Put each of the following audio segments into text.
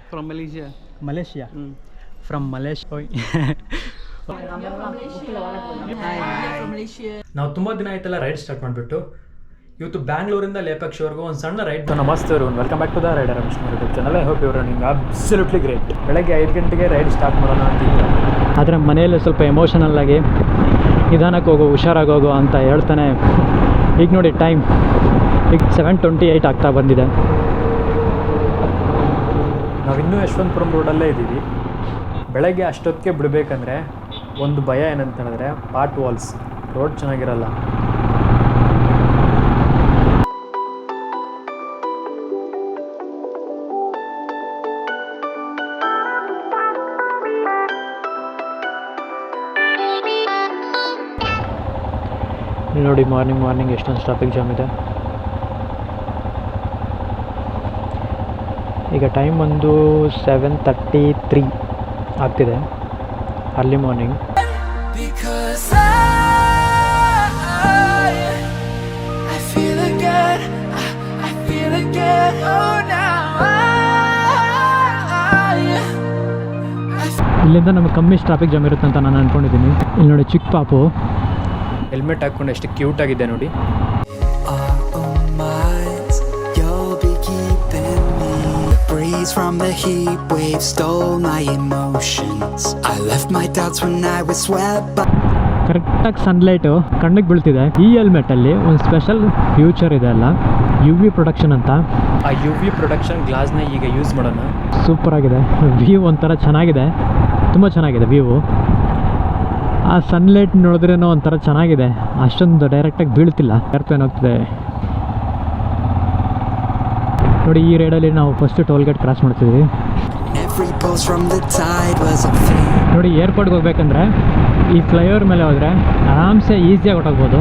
From Malaysia. Malaysia. From Malaysia. ನಾವು ತುಂಬ ದಿನ ಆಯ್ತಲ್ಲ ರೈಡ್ ಸ್ಟಾರ್ಟ್ ಮಾಡಿಬಿಟ್ಟು ಇವತ್ತು ಬ್ಯಾಂಗ್ಳೂರಿಂದ ಲೇಪಾಕ್ಷಿವರೆಗೂ ಒಂದು ಸಣ್ಣ ರೈಡ್. ನಮಸ್ತೆ ರೂನ್, welcome back to the rider Ramesh YouTube channel. I hope your running absolutely great. ಬೆಳಗ್ಗೆ 5 ಗಂಟೆಗೆ ರೈಡ್ ಸ್ಟಾರ್ಟ್ ಮಾಡೋಣ ಅಂತಿದ್ದೆ, ಆದರೆ ಮನೆಯಲ್ಲಿ ಸ್ವಲ್ಪ ಎಮೋಷನಲ್ ಆಗಿ ನಿಧಾನಕ್ಕೆ ಹೋಗು, ಹುಷಾರಾಗಿ ಹೋಗು ಅಂತ ಹೇಳ್ತಾನೆ. ಈಗ ನೋಡಿ ಟೈಮ್ ಈಗ 7:28 ಆಗ್ತಾ ಬಂದಿದೆ. ನಾವಿನ್ನೂ ಯಶವಂತಪುರಂ ರೋಡಲ್ಲೇ ಇದ್ದೀವಿ. ಬೆಳಗ್ಗೆ ಅಷ್ಟೊತ್ತಿಗೆ ಬಿಡಬೇಕಂದ್ರೆ ಒಂದು ಭಯ ಏನಂತ ಹೇಳಿದ್ರೆ ಪಾಟ್ ವಾಲ್ಸ್, ರೋಡ್ ಚೆನ್ನಾಗಿರಲ್ಲ. ನೋಡಿ ಮಾರ್ನಿಂಗ್ ಎಷ್ಟೊಂದು ಟ್ರಾಫಿಕ್ ಜಾಮ್ ಇದೆ. ಈಗ ಟೈಮ್ ಒಂದು 7:33 ಆಗ್ತಿದೆ, ಅರ್ಲಿ ಮಾರ್ನಿಂಗ್. ಇಲ್ಲಿಂದ ನಮಗೆ ಕಮ್ಮಿ ಟ್ರಾಫಿಕ್ ಜಾಮ್ ಇರುತ್ತೆ ಅಂತ ನಾನು ಅಂದ್ಕೊಂಡಿದ್ದೀನಿ. ಇಲ್ಲಿ ನೋಡಿ ಚಿಕ್ಕ ಪಾಪು ಹೆಲ್ಮೆಟ್ ಹಾಕ್ಕೊಂಡು ಎಷ್ಟು ಕ್ಯೂಟ್ ಆಗಿದೆ ನೋಡಿ. From the heat wave stole my emotions. I left my doubts when I was swept by. ಕರೆಕ್ಟಾಗಿ ಸನ್ಲೈಟು ಕಣ್ಣಿಗೆ ಬೀಳ್ತಿದೆ. ಈ ಹೆಲ್ಮೆಟಲ್ಲಿ ಒಂದು ಸ್ಪೆಷಲ್ ಫ್ಯೂಚರ್ ಇದೆ ಅಲ್ಲ, UV ಪ್ರೊಡಕ್ಷನ್ ಅಂತ. ಆ UV ಪ್ರೊಡಕ್ಷನ್ ಗ್ಲಾಸ್ನ ಈಗ ಯೂಸ್ ಮಾಡೋಣ. ಸೂಪರ್ ಆಗಿದೆ, ವ್ಯೂ ಒಂಥರ ಚೆನ್ನಾಗಿದೆ, ತುಂಬ ಚೆನ್ನಾಗಿದೆ ವ್ಯೂ. ಆ ಸನ್ಲೈಟ್ ನೋಡಿದ್ರೇನೋ ಒಂಥರ ಚೆನ್ನಾಗಿದೆ, ಅಷ್ಟೊಂದು ಡೈರೆಕ್ಟಾಗಿ ಬೀಳ್ತಿಲ್ಲ, ಏರ್ಪೇನ್ ಹೋಗ್ತಿದೆ ನೋಡಿ. ಈ ರೈಡಲ್ಲಿ ನಾವು ಫಸ್ಟ್ ಟೋಲ್ ಗೇಟ್ ಕ್ರಾಸ್ ಮಾಡ್ತಿದ್ವಿ ನೋಡಿ. ಏರ್ಪೋರ್ಟ್ಗೆ ಹೋಗ್ಬೇಕಂದ್ರೆ ಈ ಫ್ಲೈಓವರ್ ಮೇಲೆ ಹೋದರೆ ಆರಾಮ್ಸೆ ಈಸಿಯಾಗಿ ಹೊಟ್ಟೋಗ್ಬೋದು.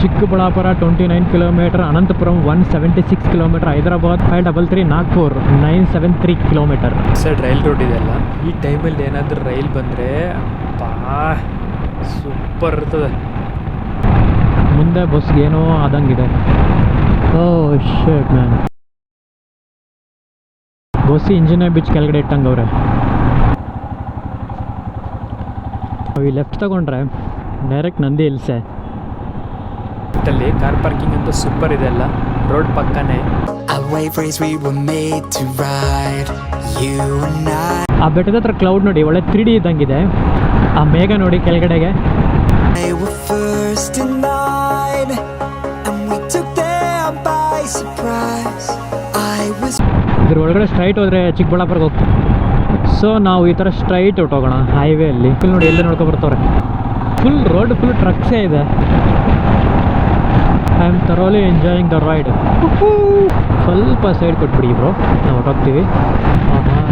Chikkaballapura 29 kilometre, Anantapuram 176 kilometre, Hyderabad 533, Nagpur 973 kilometre. Side rail road ಇದೆಯಲ್ಲ, ಈ ಟೈಮಲ್ಲಿ ಏನಾದರೂ ರೈಲ್ ಬಂದರೆ ಸೂಪರ್ ಇರ್ತದೆ. ಮುಂದೆ ಬಸ್ಗೆ ಏನೋ ಆದಂಗಿದೆ. ಓಹ್ ಶಿಟ್ ಮ್ಯಾನ್, ಬಸ್ ಇಂಜಿನೇ ಬಿಚ್ಚಿ ಕೆಳಗಡೆ ಇಟ್ಟಂಗವ್ರೆ. ಈ ಲೆಫ್ಟ್ ತಗೊಂಡ್ರೆ ಡೈರೆಕ್ಟ್ ನಂದಿ ಹಿಲ್ಸೆ. ಅಲ್ಲಿ ಕಾರ್ ಪಾರ್ಕಿಂಗ್ ಅಂತೂ ಸೂಪರ್ ಇದೆ ಅಲ್ಲ, ರೋಡ್ ಪಕ್ಕನೇ. ಆ ಬೆಟ್ಟದ ಹತ್ರ ಕ್ಲೌಡ್ ನೋಡಿ, ಒಳ್ಳೆ 3D ಇದ್ದಂಗಿದೆ. ಆ ಮೇಘ ನೋಡಿ ಕೆಳಗಡೆಗೆ. ಇದ್ರ ಒಳಗಡೆ ಸ್ಟ್ರೈಟ್ ಹೋದರೆ ಚಿಕ್ಕಬಳ್ಳಾಪುರಕ್ಕೆ ಹೋಗ್ತೀವಿ. ಸೊ ನಾವು ಈ ಥರ ಸ್ಟ್ರೈಟ್ ಹೊಟ್ಟೋಗೋಣ ಹೈವೇಯಲ್ಲಿ. ಫುಲ್ ನೋಡಿ ಎಲ್ಲೇ ನೋಡ್ಕೊ ಬರ್ತವ್ರೆ, ಫುಲ್ ರೋಡ್ ಫುಲ್ ಟ್ರಕ್ಸೇ ಇದೆ. I am thoroughly enjoying the ride. ಸ್ವಲ್ಪ ಸೈಡ್ ಕೊಟ್ಬಿಡಿ ಬ್ರೋ, ನಾವು ಹೊಟ್ಟೋಗ್ತೀವಿ.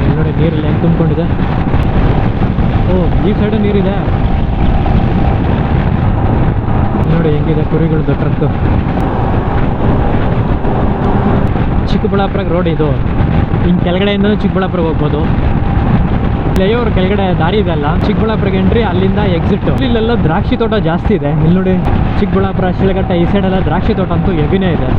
ಇಲ್ಲಿ ನೋಡಿ ನೀರಿಲ್ಲ ಹೆಂಗೆ ತುಂಬಿಕೊಂಡಿದೆ. ಓಹ್, ಈ ಸೈಡು ನೀರಿದೆ ನೋಡಿ, ಹೆಂಗಿದೆ ಕುರಿಗಳದ್ದು ಟ್ರಕ್ಕು. ಚಿಕ್ಕಬಳ್ಳಾಪುರಕ್ಕೆ ರೋಡ್ ಇದು. ಹಿಂಗೆ ಕೆಳಗಡೆಯಿಂದ ಚಿಕ್ಕಬಳ್ಳಾಪುರಕ್ಕೆ ಹೋಗ್ಬೋದು. ಫ್ಲೈಓವರ್ ಕೆಳಗಡೆ ದಾರಿ ಇದೆ ಅಲ್ಲ, ಚಿಕ್ಕಬಳ್ಳಾಪುರಕ್ಕೆ ಎಂಟ್ರಿ, ಅಲ್ಲಿಂದ ಎಕ್ಸಿಟ್. ಇಲ್ಲೆಲ್ಲ ದ್ರಾಕ್ಷಿ ತೋಟ ಜಾಸ್ತಿ ಇದೆ. ಇಲ್ಲಿ ನೋಡಿ ಚಿಕ್ಕಬಳ್ಳಾಪುರ, ಶಿಳಘಟ್ಟ ಈ ಸೈಡೆಲ್ಲ ದ್ರಾಕ್ಷಿ ತೋಟ ಅಂತೂ ಹೆವಿನೇ ಇದೆ.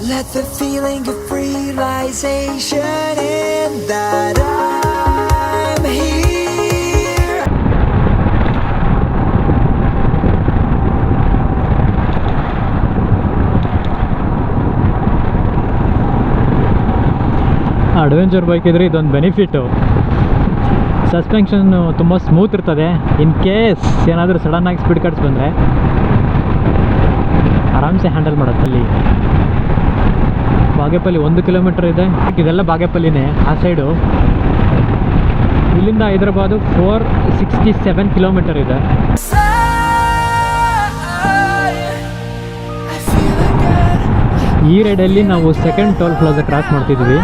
Let the feeling of realization in that I'm here. Adventure bike ಇದ್ರೆ ಇದೊಂದು ಬೆನಿಫಿಟ್ಟು, ಸಸ್ಪೆನ್ಷನ್ ತುಂಬ ಸ್ಮೂತ್ ಇರ್ತದೆ. ಇನ್ ಕೇಸ್ ಏನಾದರೂ ಸಡನ್ನಾಗಿ ಸ್ಪೀಡ್ ಕಟ್ಸ್ ಬಂದರೆ ಆರಾಮ್ಸೆ ಹ್ಯಾಂಡಲ್ ಮಾಡುತ್ತಲ್ಲಿ. ಬಾಗೇಪಲ್ಲಿ 1 ಕಿಲೋಮೀಟರ್ ಇದೆ, ಇದೆಲ್ಲ ಬಾಗೇಪಲ್ಲಿನೇ ಆ ಸೈಡು. ಇಲ್ಲಿಂದ ಹೈದರಾಬಾದು 467 ಕಿಲೋಮೀಟರ್ ಇದೆ. ಈ ರೈಡಲ್ಲಿ ನಾವು ಸೆಕೆಂಡ್ ಟೋಲ್ ಪ್ಲಾಜಾ ಕ್ರಾಸ್ ಮಾಡ್ತಿದ್ವಿ.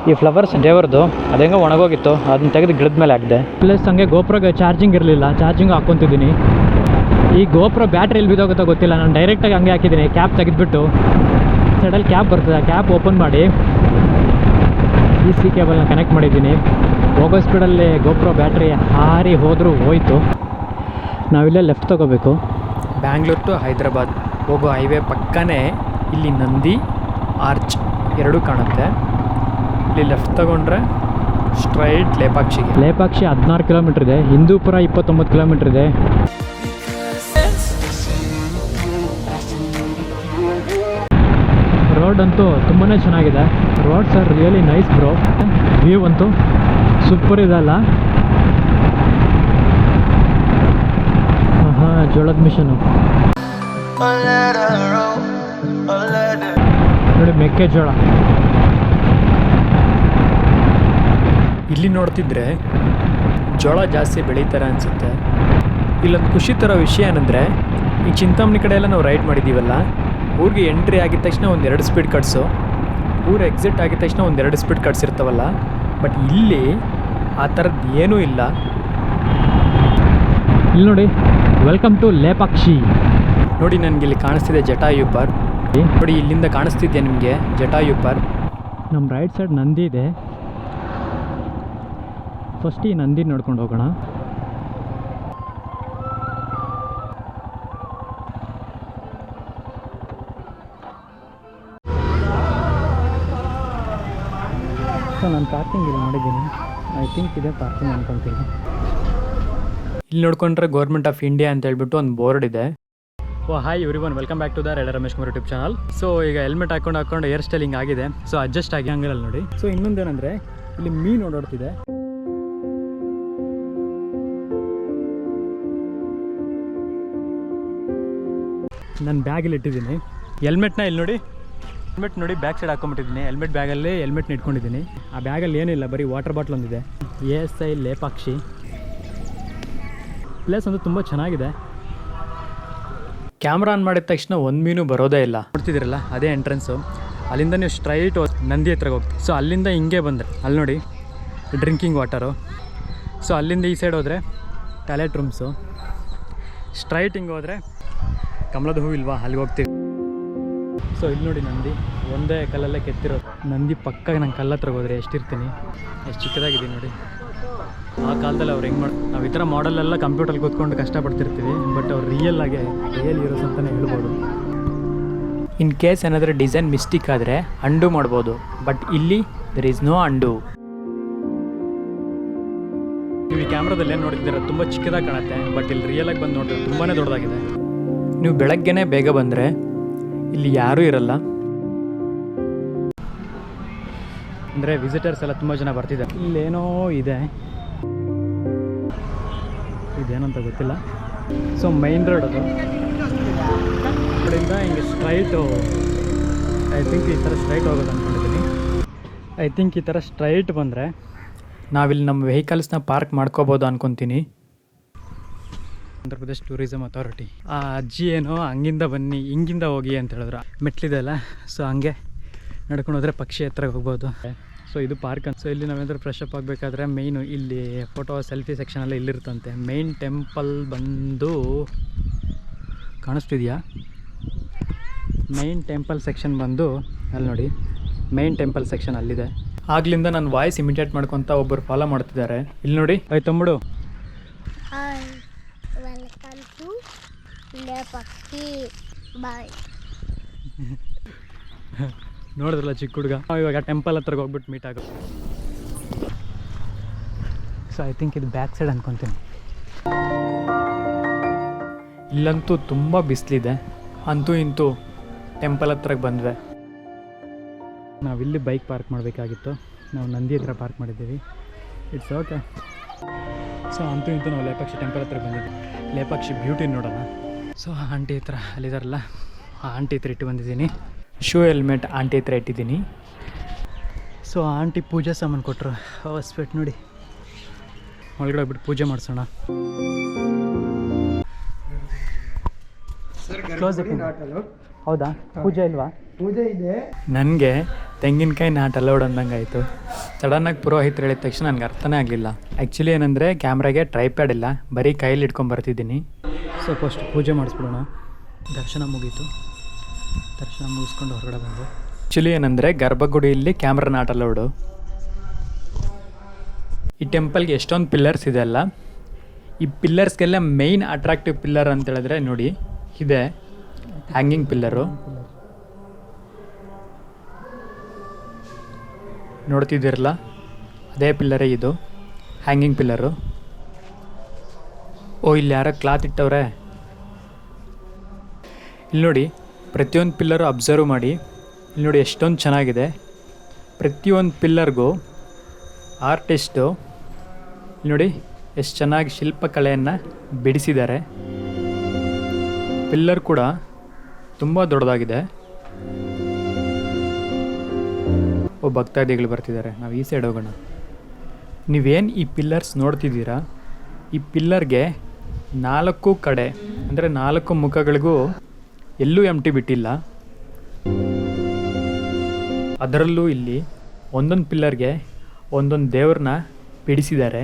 ಈ ಫ್ಲವರ್ಸ್ ದೇವರದು ಅದೇಂಗ ಒಣಗೋಗಿತ್ತು, ಅದನ್ನ ತೆಗೆದು ಗಿಡದ ಮೇಲೆ ಹಾಕಿದೆ. ಪ್ಲಸ್ ಹಂಗೆ ಗೋಪ್ರಗೆ ಚಾರ್ಜಿಂಗ್ ಇರಲಿಲ್ಲ, ಚಾರ್ಜಿಂಗ್ ಹಾಕ್ಕೊತಿದ್ದೀನಿ. ಈ ಗೋಪ್ರ ಬ್ಯಾಟ್ರಿ ಎಲ್ಲಿ ಬಿದ್ದೋಗುತ್ತೋ ಗೊತ್ತಿಲ್ಲ, ನಾನು ಡೈರೆಕ್ಟಾಗಿ ಹಂಗೆ ಹಾಕಿದ್ದೀನಿ. ಕ್ಯಾಪ್ ತೆಗೆದುಬಿಟ್ಟು ಸೈಡಲ್ಲಿ ಕ್ಯಾಪ್ ಬರ್ತದೆ, ಆ ಕ್ಯಾಪ್ ಓಪನ್ ಮಾಡಿ ಈ ಸಿ ಕೇಬಲ್ನ ಕನೆಕ್ಟ್ ಮಾಡಿದ್ದೀನಿ. ಹೋಗೋ ಸ್ಪೀಡಲ್ಲಿ ಗೋಪ್ರೋ ಬ್ಯಾಟ್ರಿ ಹಾರಿ ಹೋದರೂ ಹೋಯಿತು. ನಾವಿಲ್ಲೇ ಲೆಫ್ಟ್ ತೊಗೋಬೇಕು. ಬ್ಯಾಂಗ್ಳೂರ್ ಟು ಹೈದ್ರಾಬಾದ್ ಹೋಗೋ ಹೈವೇ ಪಕ್ಕನೇ ಇಲ್ಲಿ ನಂದಿ ಆರ್ಚ್ ಎರಡೂ ಕಾಣುತ್ತೆ. ಇಲ್ಲಿ ಲೆಫ್ಟ್ ತೊಗೊಂಡ್ರೆ ಸ್ಟ್ರೈಟ್ ಲೇಪಾಕ್ಷಿಗೆ. ಲೇಪಾಕ್ಷಿ 16 ಕಿಲೋಮೀಟ್ರ್ ಇದೆ, ಹಿಂದೂಪುರ 29 ಕಿಲೋಮೀಟ್ರ್ ಇದೆ. ರೋಡ್ ಅಂತೂ ತುಂಬಾ ಚೆನ್ನಾಗಿದೆ. Roads are really nice bro. View ಅಂತೂ ಸೂಪರ್ ಇದಲ್ಲ. ಹಾಂ, ಜೋಳದ ಮಿಷನು ನೋಡಿ, ಮೆಕ್ಕೆಜೋಳ. ಇಲ್ಲಿ ನೋಡ್ತಿದ್ರೆ ಜೋಳ ಜಾಸ್ತಿ ಬೆಳೀತಾರೆ ಅನಿಸುತ್ತೆ. ಇಲ್ಲೊಂದು ಖುಷಿ ತರೋ ವಿಷಯ ಏನಂದರೆ, ಈ ಚಿಂತಾಮಣಿ ಕಡೆ ಎಲ್ಲ ನಾವು ರೈಡ್ ಮಾಡಿದ್ದೀವಲ್ಲ, ಊರಿಗೆ ಎಂಟ್ರಿ ಆಗಿದ ತಕ್ಷಣ ಒಂದು 2 ಸ್ಪೀಡ್ ಕಟ್ಸು, ಊರು ಎಕ್ಸಿಟ್ ಆಗಿದ ತಕ್ಷಣ ಒಂದು 2 ಸ್ಪೀಡ್ ಕಟ್ಸ್ ಇರ್ತಾವಲ್ಲ. ಬಟ್ ಇಲ್ಲಿ ಆ ಥರದ್ದು ಏನೂ ಇಲ್ಲ. ಇಲ್ಲಿ ನೋಡಿ, ವೆಲ್ಕಮ್ ಟು ಲೇಪಾಕ್ಷಿ. ನೋಡಿ, ನನಗೆ ಇಲ್ಲಿ ಕಾಣಿಸ್ತಿದೆ ಜಟಾಯು ಪಾರ್ಕ್. ನೋಡಿ, ಇಲ್ಲಿಂದ ಕಾಣಿಸ್ತಿದ್ಯಾ ನಿಮಗೆ ಜಟಾಯು ಪಾರ್ಕ್? ನಮ್ಮ ರೈಟ್ ಸೈಡ್ ನಂದಿ ಇದೆ. ಫಸ್ಟ್ ಈ ನಂದಿ ನೋಡ್ಕೊಂಡು ಹೋಗೋಣ. ಸೊ ನಾನು ಪಾರ್ಕಿಂಗ್ ಇಲ್ಲಿ ಮಾಡಿದ್ದೀನಿ. ಐ ಥಿಂಕ್ ಇದೆ ಪಾರ್ಕಿಂಗ್ ಅನ್ಕೊತೀನಿ. ಇಲ್ಲಿ ನೋಡ್ಕೊಂಡ್ರೆ ಗೌರ್ಮೆಂಟ್ ಆಫ್ ಇಂಡಿಯಾ ಅಂತ ಹೇಳ್ಬಿಟ್ಟು ಒಂದು ಬೋರ್ಡ್ ಇದೆ. Oh hi everyone, welcome back to the rider Ramesh Kumar YouTube channel. So ಈಗ ಹೆಲ್ಮೆಟ್ ಹಾಕೊಂಡು ಹೇರ್ ಸ್ಟೈಲಿಂಗ್ ಆಗಿದೆ. ಸೊ ಅಡ್ಜಸ್ಟ್ ಆಗಿ ಹಂಗಲ್ಲ ನೋಡಿ. ಸೊ ಇನ್ನೊಂದೇನೆಂದರೆ, ಇಲ್ಲಿ ಮೀನು ಓಡಾಡ್ತಿದೆ. ನಾನು ಬ್ಯಾಗಲ್ಲಿ ಇಟ್ಟಿದ್ದೀನಿ ಹೆಲ್ಮೆಟ್ನ. ಇಲ್ಲಿ ನೋಡಿ, ಹೆಲ್ಮೆಟ್ ನೋಡಿ ಬ್ಯಾಕ್ ಸೈಡ್ ಹಾಕೊಂಡ್ಬಿಟ್ಟಿದ್ದೀನಿ. ಹೆಲ್ಮೆಟ್ ಬ್ಯಾಗಲ್ಲಿ ಹೆಲ್ಮೆಟ್ನ ಇಟ್ಕೊಂಡಿದ್ದೀನಿ. ಆ ಬ್ಯಾಗಲ್ಲಿ ಏನಿಲ್ಲ, ಬರೀ ವಾಟರ್ ಬಾಟ್ಲ್ ಒಂದಿದೆ. ASI ಲೇಪಾಕ್ಷಿ ಪ್ಲೇಸ್ ಅಂತೂ ತುಂಬ ಚೆನ್ನಾಗಿದೆ. ಕ್ಯಾಮ್ರಾ ಆನ್ ಮಾಡಿದ ತಕ್ಷಣ ಒಂದು ಮೀನು ಬರೋದೇ ಇಲ್ಲ. ನೋಡ್ತಿದ್ದೀರಲ್ಲ, ಅದೇ ಎಂಟ್ರೆನ್ಸು. ಅಲ್ಲಿಂದ ನೀವು ಸ್ಟ್ರೈಟ್ ನಂದಿ ಹತ್ರಕ್ಕೆ ಹೋಗ್ತೀವಿ. ಸೊ ಅಲ್ಲಿಂದ ಹಿಂಗೆ ಬಂದರೆ ಅಲ್ಲಿ ನೋಡಿ ಡ್ರಿಂಕಿಂಗ್ ವಾಟರು. ಸೊ ಅಲ್ಲಿಂದ ಈ ಸೈಡ್ ಹೋದರೆ ಟಾಯ್ಲೆಟ್ ರೂಮ್ಸು. ಸ್ಟ್ರೈಟ್ ಹಿಂಗೆ ಹೋದರೆ ಕಮಲದ ಹೂ ಇಲ್ವಾ, ಅಲ್ಲಿಗೆ ಹೋಗ್ತೀವಿ. ಸೊ ಇಲ್ಲಿ ನೋಡಿ ನಂದಿ, ಒಂದೇ ಕಲ್ಲಲ್ಲೇ ಕೆತ್ತಿರೋದು ನಂದಿ. ಪಕ್ಕ ನಂಗೆ ಕಲ್ಲ ಹತ್ರ ಹೋದರೆ ಎಷ್ಟಿರ್ತೀನಿ, ಎಷ್ಟು ಚಿಕ್ಕದಾಗಿದ್ದೀನಿ ನೋಡಿ. ಆ ಕಾಲದಲ್ಲಿ ಅವ್ರು ಹೆಂಗೆ ನಾವು ಈ ಥರ ಮಾಡಲೆಲ್ಲ ಕಂಪ್ಯೂಟರ್ಗೆ ಕೂತ್ಕೊಂಡು ಕಷ್ಟಪಡ್ತಿರ್ತೀವಿ. ಬಟ್ ಅವ್ರು ರಿಯಲ್ ಹೀರೋಸ್ ಅಂತಲೇ ಹೇಳ್ಬೋದು. ಇನ್ ಕೇಸ್ ಏನಾದರೂ ಡಿಸೈನ್ ಮಿಸ್ಟೇಕ್ ಆದರೆ ಅಂಡು ಮಾಡ್ಬೋದು. ಬಟ್ ಇಲ್ಲಿ ದರ್ ಈಸ್ ನೋ ಅಂಡು. ನೀವು ಈ ಕ್ಯಾಮ್ರಾದಲ್ಲಿ ಏನು ನೋಡ್ತಿದ್ದೀರ ತುಂಬ ಚಿಕ್ಕದಾಗಿ ಕಾಣುತ್ತೆ. ಬಟ್ ಇಲ್ಲಿ ರಿಯಲಾಗಿ ಬಂದು ನೋಡಿದ್ರೆ ತುಂಬಾ ದೊಡ್ಡದಾಗಿದೆ. ನೀವು ಬೆಳಗ್ಗೆನೇ ಬೇಗ ಬಂದರೆ ಇಲ್ಲಿ ಯಾರೂ ಇರಲ್ಲ. ಅಂದರೆ ವಿಸಿಟರ್ಸ್ ಎಲ್ಲ ತುಂಬ ಜನ ಬರ್ತಿದ್ದಾರೆ. ಇಲ್ಲೇನೋ ಇದೆ, ಇದೇನಂತ ಗೊತ್ತಿಲ್ಲ. ಸೊ ಮೈನ್ ರೋಡ್ ಅದು. ಕಡೆಯಿಂದ ಹಿಂಗೆ ಸ್ಟ್ರೈಟು, ಐ ಥಿಂಕ್ ಈ ಥರ ಸ್ಟ್ರೈಟ್ ಹೋಗೋದು ಅಂದ್ಕೊಂಡಿದ್ದೀನಿ. ಐ ಥಿಂಕ್ ಈ ಥರ ಸ್ಟ್ರೈಟ್ ಬಂದರೆ ನಾವಿಲ್ಲಿ ನಮ್ಮ ವೆಹಿಕಲ್ಸ್ನ ಪಾರ್ಕ್ ಮಾಡ್ಕೋಬೋದು ಅಂದ್ಕೊತೀನಿ. Andhra Pradesh tourism authority. ಆ ಅಜ್ಜಿ ಏನೋ ಹಂಗಿಂದ ಬನ್ನಿ ಹಿಂಗಿಂದ ಹೋಗಿ ಅಂತ ಹೇಳಿದ್ರು. ಮೆಟ್ಲಿದೆ ಅಲ್ಲ, ಸೊ ಹಂಗೆ ನಡ್ಕೊಂಡು ಹೋದರೆ ಪಕ್ಷಿ ಹತ್ರಕ್ಕೆ ಹೋಗ್ಬೋದು. ಸೊ ಇದು ಪಾರ್ಕ್ ಅಂತ. ಸೊ ಇಲ್ಲಿ ನಾವೇನಾದ್ರೂ ಫ್ರೆಶ್ ಅಪ್ ಆಗಬೇಕಾದ್ರೆ ಮೇಯ್ನು ಇಲ್ಲಿ ಫೋಟೋ ಸೆಲ್ಫಿ ಸೆಕ್ಷನೆಲ್ಲ ಇಲ್ಲಿರ್ತಂತೆ. ಮೇಯ್ನ್ ಟೆಂಪಲ್ ಬಂದು ಕಾಣಿಸ್ತಿದೆಯಾ? ಮೇಯ್ನ್ ಟೆಂಪಲ್ ಸೆಕ್ಷನ್ ಬಂದು ಅಲ್ಲಿ ನೋಡಿ, ಮೇಯ್ನ್ ಟೆಂಪಲ್ ಸೆಕ್ಷನ್ ಅಲ್ಲಿದೆ. ಆಗ್ಲಿಂದ ನನ್ನ ವಾಯ್ಸ್ ಇಮಿಟೇಟ್ ಮಾಡ್ಕೊತ ಒಬ್ಬರು ಫಾಲೋ ಮಾಡ್ತಿದ್ದಾರೆ. ಇಲ್ಲಿ ನೋಡಿ, ಆಯ್ತು ತಂಬಿಡು. ವೆಲ್ಕಮ್ ಟು ಲೇಪಾಕ್ಷಿ ಬಾಯ್. ನೋಡಿದ್ರಲ್ಲ ಚಿಕ್ಕ ಹುಡುಗ. ಇವಾಗ ಟೆಂಪಲ್ ಹತ್ರಕ್ಕೆ ಹೋಗ್ಬಿಟ್ಟು ಮೀಟ್ ಆಗೋದು. ಸೊ ಐ ಥಿಂಕ್ ಇದು ಬ್ಯಾಕ್ ಸೈಡ್ ಅನ್ಕೊತೀನಿ. ಇಲ್ಲಂತೂ ತುಂಬ ಬಿಸಿಲಿದೆ. ಅಂತೂ ಇಂತೂ ಟೆಂಪಲ್ ಹತ್ರಕ್ಕೆ ಬಂದ್ವಿ. ನಾವಿಲ್ಲಿ ಬೈಕ್ ಪಾರ್ಕ್ ಮಾಡಬೇಕಾಗಿತ್ತು, ನಾವು ನಂದಿ ಹತ್ರ ಪಾರ್ಕ್ ಮಾಡಿದ್ದೀವಿ. It's okay. ಸೊ ಅಂತೂ ಇಂತೂ ನಾವು ಲೇಪಾಕ್ಷಿ ಟೆಂಪಲ್ ಹತ್ರ ಬಂದಿದ್ವಿ. ಲೇಪಾಕ್ಷಿ ಬ್ಯೂಟಿ ನೋಡೋಣ. ಸೊ ಆಂಟಿ ಹತ್ರ ಅಲ್ಲಿದಾರಲ್ಲ, ಆ ಆಂಟಿ ಹತ್ರ ಇಟ್ಟು ಬಂದಿದ್ದೀನಿ. ಶೂ ಹೆಲ್ಮೆಟ್ ಆಂಟಿ ಹತ್ರ ಇಟ್ಟಿದ್ದೀನಿ. ಸೊ ಆಂಟಿ ಪೂಜೆ ಸಾಮಾನು ಕೊಟ್ಟರು. ಸ್ವೆಟ್ ನೋಡಿ, ಒಳಗಡೆ ಹೋಗ್ಬಿಟ್ಟು ಪೂಜೆ ಮಾಡಿಸೋಣ. सर घर ಕ್ಲೋಸ್ ಹೌದಾ? ಪೂಜೆ ಇಲ್ವಾ? ಪೂಜೆ ಇದೆ. ನನಗೆ ತೆಂಗಿನಕಾಯಿ ನಾಟ್ ಅಲೌಡ್ ಅಂದಂಗೆ ಆಯಿತು. ಸಡನ್ನಾಗಿ ಪುರೋಹಿತರು ಹೇಳಿದ ತಕ್ಷಣ ನನಗೆ ಅರ್ಥನೇ ಆಗಲಿಲ್ಲ. ಆ್ಯಕ್ಚುಲಿ ಏನಂದರೆ ಕ್ಯಾಮ್ರಾಗೆ ಟ್ರೈಪ್ಯಾಡ್ ಇಲ್ಲ, ಬರೀ ಕೈಯಲ್ಲಿ ಇಟ್ಕೊಂಡು ಬರ್ತಿದ್ದೀನಿ. ಸೊ ಫಸ್ಟ್ ಪೂಜೆ ಮಾಡಿಸ್ಬಿಡೋಣ. ದರ್ಶನ ಮುಗೀತು. ದರ್ಶನ ಮುಗಿಸ್ಕೊಂಡು ಹೊರಗಡೆ ಬಂದು ಆ್ಯಕ್ಚುಲಿ ಏನಂದರೆ ಗರ್ಭಗುಡಿಯಲ್ಲಿ ಕ್ಯಾಮ್ರಾ ನಾಟ್ ಅಲೌಡು. ಈ ಟೆಂಪಲ್ಗೆ ಎಷ್ಟೊಂದು ಪಿಲ್ಲರ್ಸ್ ಇದೆ ಅಲ್ಲ, ಈ ಪಿಲ್ಲರ್ಸ್ಗೆಲ್ಲ ಮೇಯ್ನ್ ಅಟ್ರಾಕ್ಟಿವ್ ಪಿಲ್ಲರ್ ಅಂತ ಹೇಳಿದ್ರೆ ನೋಡಿ ಇದೆ ಹ್ಯಾಂಗಿಂಗ್ ಪಿಲ್ಲರು. ನೋಡ್ತಿದ್ದೀರಲ್ಲ, ಅದೇ ಪಿಲ್ಲರೇ ಇದು ಹ್ಯಾಂಗಿಂಗ್ ಪಿಲ್ಲರು. ಓ, ಇಲ್ಲಿ ಯಾರೋ ಕ್ಲಾತ್ ಇಟ್ಟವ್ರೆ. ಇಲ್ಲಿ ನೋಡಿ, ಪ್ರತಿಯೊಂದು ಪಿಲ್ಲರು ಅಬ್ಸರ್ವ್ ಮಾಡಿ. ಇಲ್ಲಿ ನೋಡಿ ಎಷ್ಟೊಂದು ಚೆನ್ನಾಗಿದೆ. ಪ್ರತಿಯೊಂದು ಪಿಲ್ಲರ್ಗೂ ಆರ್ಟಿಸ್ಟು ಇಲ್ಲಿ ನೋಡಿ ಎಷ್ಟು ಚೆನ್ನಾಗಿ ಶಿಲ್ಪಕಲೆಯನ್ನು ಬಿಡಿಸಿದ್ದಾರೆ. ಪಿಲ್ಲರ್ ಕೂಡ ತುಂಬ ದೊಡ್ಡದಾಗಿದೆ. ಭಕ್ತಾದಿಗಳು ಬರ್ತಿದ್ದಾರೆ. ನಾವು ಈ ಸೈಡ್ ಹೋಗೋಣ. ನೀವೇನು ಈ ಪಿಲ್ಲರ್ಸ್ ನೋಡ್ತಿದ್ದೀರಾ, ಈ ಪಿಲ್ಲರ್ಗೆ 4 ಕಡೆ ಅಂದರೆ 4 ಮುಖಗಳಿಗೂ ಎಲ್ಲೂ ಎಂಟಿ ಬಿಟ್ಟಿಲ್ಲ. ಅದರಲ್ಲೂ ಇಲ್ಲಿ ಒಂದೊಂದು ಪಿಲ್ಲರ್ಗೆ ಒಂದೊಂದು ದೇವ್ರನ್ನ ಬಿಡಿಸಿದ್ದಾರೆ.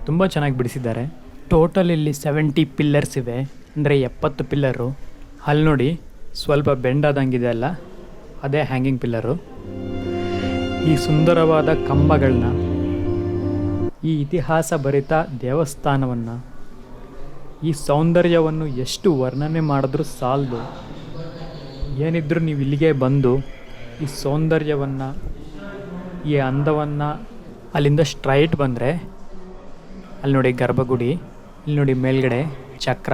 ತುಂಬ ಚೆನ್ನಾಗಿ ಬಿಡಿಸಿದ್ದಾರೆ. ಟೋಟಲ್ ಇಲ್ಲಿ 70 ಪಿಲ್ಲರ್ಸ್ ಇವೆ, ಅಂದರೆ 70 ಪಿಲ್ಲರು. ಅಲ್ಲಿ ನೋಡಿ ಸ್ವಲ್ಪ ಬೆಂಡಾದಂಗಿದೆ ಅಲ್ಲ, ಅದೇ ಹ್ಯಾಂಗಿಂಗ್ ಪಿಲ್ಲರು. ಈ ಸುಂದರವಾದ ಕಂಬಗಳನ್ನ, ಈ ಇತಿಹಾಸ ಭರಿತ ದೇವಸ್ಥಾನವನ್ನು, ಈ ಸೌಂದರ್ಯವನ್ನು ಎಷ್ಟು ವರ್ಣನೆ ಮಾಡಿದ್ರೂ ಸಾಲದು. ಏನಿದ್ರೂ ನೀವು ಇಲ್ಲಿಗೆ ಬಂದು ಈ ಸೌಂದರ್ಯವನ್ನು, ಈ ಅಂದವನ್ನು, ಅಲ್ಲಿಂದ ಸ್ಟ್ರೈಟ್ ಬಂದರೆ ಅಲ್ಲಿ ನೋಡಿ ಗರ್ಭಗುಡಿ, ಇಲ್ಲಿ ನೋಡಿ ಮೇಲ್ಗಡೆ ಚಕ್ರ.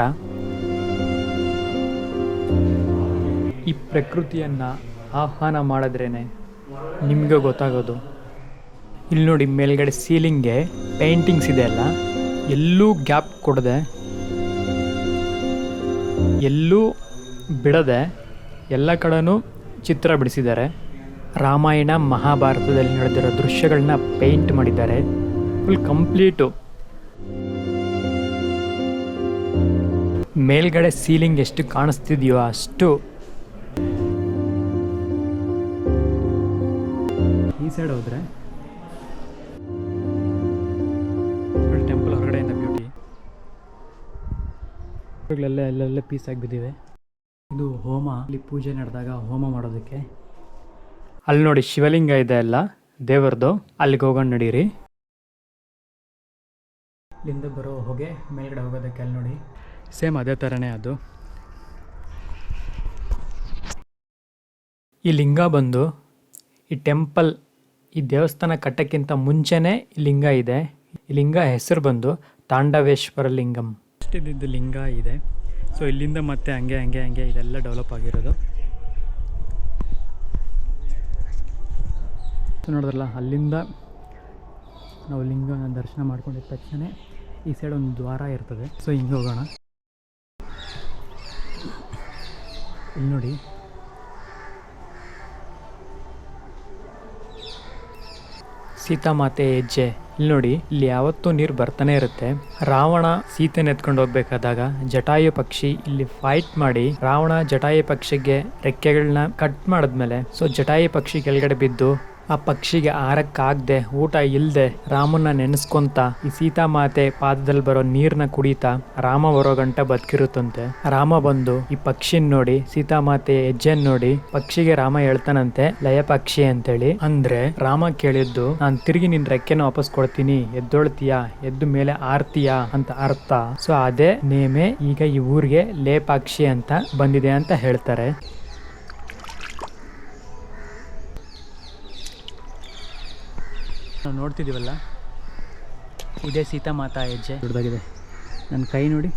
ಈ ಪ್ರಕೃತಿಯನ್ನು ಆಹ್ವಾನ ಮಾಡಿದ್ರೇ ನಿಮಗೆ ಗೊತ್ತಾಗೋದು. ಇಲ್ಲಿ ನೋಡಿ ಮೇಲ್ಗಡೆ ಸೀಲಿಂಗ್ಗೆ ಪೇಂಟಿಂಗ್ಸ್ ಇದೆ ಅಲ್ಲ, ಎಲ್ಲೂ ಗ್ಯಾಪ್ ಕೊಡದೆ, ಎಲ್ಲೂ ಬಿಡದೆ ಎಲ್ಲ ಕಡೆನೂ ಚಿತ್ರ ಬಿಡಿಸಿದ್ದಾರೆ. ರಾಮಾಯಣ ಮಹಾಭಾರತದಲ್ಲಿ ನಡೆದಿರೋ ದೃಶ್ಯಗಳನ್ನ ಪೇಂಟ್ ಮಾಡಿದ್ದಾರೆ. Full complete. ಮೇಲ್ಗಡೆ ಸೀಲಿಂಗ್ ಎಷ್ಟು ಕಾಣಿಸ್ತಿದೆಯೋ ಅಷ್ಟು. ಈ ಸೈಡ್ ಹೋದರೆ ಟೆಂಪಲ್ ಹೊರಗಡೆಯಿಂದ ಬ್ಯೂಟಿ. ಎಲ್ಲೆಲ್ಲ ಪೀಸ್ ಆಗಿ ಬಿದ್ದಿವೆ. ಇದು ಹೋಮ, ಇಲ್ಲಿ ಪೂಜೆ ನಡೆದಾಗ ಹೋಮ ಮಾಡೋದಕ್ಕೆ. ಅಲ್ಲಿ ನೋಡಿ ಶಿವಲಿಂಗ ಇದೆ ಅಲ್ಲ ದೇವರದು, ಅಲ್ಲಿಗೆ ಹೋಗೋಣ ನಡೀರಿ. ಇಲ್ಲಿಂದ ಬರೋ ಹೊಗೆ ಮೇಲ್ಗಡೆ ಹೋಗೋದಕ್ಕೆ ಅಲ್ಲಿ ನೋಡಿ ಸೇಮ್ ಅದೇ ಥರನೇ ಅದು. ಈ ಲಿಂಗ ಬಂದು ಈ ಟೆಂಪಲ್, ಈ ದೇವಸ್ಥಾನ ಕಟ್ಟಕ್ಕಿಂತ ಮುಂಚೆನೇ ಈ ಲಿಂಗ ಇದೆ. ಈ ಲಿಂಗ ಹೆಸರು ಬಂದು ತಾಂಡವೇಶ್ವರ ಲಿಂಗಂ. ಅಷ್ಟಿದ್ದು ಲಿಂಗ ಇದೆ. ಸೊ ಇಲ್ಲಿಂದ ಮತ್ತೆ ಹಂಗೆ ಇದೆಲ್ಲ ಡೆವಲಪ್ ಆಗಿರೋದು. ನೋಡಿದ್ರಲ್ಲ, ಅಲ್ಲಿಂದ ನಾವು ಲಿಂಗನ ದರ್ಶನ ಮಾಡ್ಕೊಂಡಿದ್ದ ತಕ್ಷಣ ಈ ಸೈಡ್ ಒಂದು ದ್ವಾರ ಇರ್ತದೆ. ಸೊ ಹಿಂಗೆ ಹೋಗೋಣ. ಇಲ್ಲಿ ನೋಡಿ ಸೀತಾಮಾತೆ ಹೆಜ್ಜೆ. ಇಲ್ಲಿ ನೋಡಿ, ಇಲ್ಲಿ ಯಾವತ್ತೂ ನೀರು ಬರ್ತಾನೆ ಇರುತ್ತೆ. ರಾವಣ ಸೀತೆನ ಎತ್ಕೊಂಡು ಹೋಗ್ಬೇಕಾದಾಗ ಜಟಾಯು ಪಕ್ಷಿ ಇಲ್ಲಿ ಫೈಟ್ ಮಾಡಿ ರಾವಣ ಜಟಾಯು ಪಕ್ಷಿಗೆ ರೆಕ್ಕೆಗಳನ್ನ ಕಟ್ ಮಾಡಿದ್ಮೇಲೆ ಸೊ ಜಟಾಯು ಪಕ್ಷಿ ಕೆಳಗಡೆ ಬಿದ್ದು ಆ ಪಕ್ಷಿಗೆ ಆರಕ್ಕಾಗದೆ ಊಟ ಇಲ್ಲದೆ ರಾಮನ್ನ ನೆನೆಸ್ಕೊಂತ ಈ ಸೀತಾಮಾತೆ ಪಾದದಲ್ಲಿ ಬರೋ ನೀರನ್ನ ಕುಡಿತಾ ರಾಮ ಬರೋ ಗಂಟ ಬದುಕಿರುತ್ತಂತೆ. ರಾಮ ಬಂದು ಈ ಪಕ್ಷಿನ ನೋಡಿ, ಸೀತಾಮಾತೆ ಹೆಜ್ಜೆನ್ ನೋಡಿ ಪಕ್ಷಿಗೆ ರಾಮ ಹೇಳ್ತಾನಂತೆ ಲಯ ಪಕ್ಷಿ ಅಂತೇಳಿ. ಅಂದ್ರೆ ರಾಮ ಕೇಳಿದ್ದು, ನಾನು ತಿರುಗಿ ನಿನ್ ರೆಕ್ಕೆನ ವಾಪಸ್ ಕೊಡ್ತೀನಿ, ಎದ್ದೊಳ್ತೀಯಾ, ಎದ್ದು ಮೇಲೆ ಆರ್ತೀಯಾ ಅಂತ ಅರ್ಥ. ಸೊ ಅದೇ ನೇಮೆ ಈಗ ಈ ಊರಿಗೆ ಲೇಪಾಕ್ಷಿ ಅಂತ ಬಂದಿದೆ ಅಂತ ಹೇಳ್ತಾರೆ. ನಾವು ನೋಡ್ತಿದ್ದೀವಲ್ಲ, ಇದೇ ಸೀತಾಮಾತಾ ಹೆಜ್ಜೆ. ದೊಡ್ಡದಾಗಿದೆ. ನನ್ನ ಕೈ ನೋಡಿ,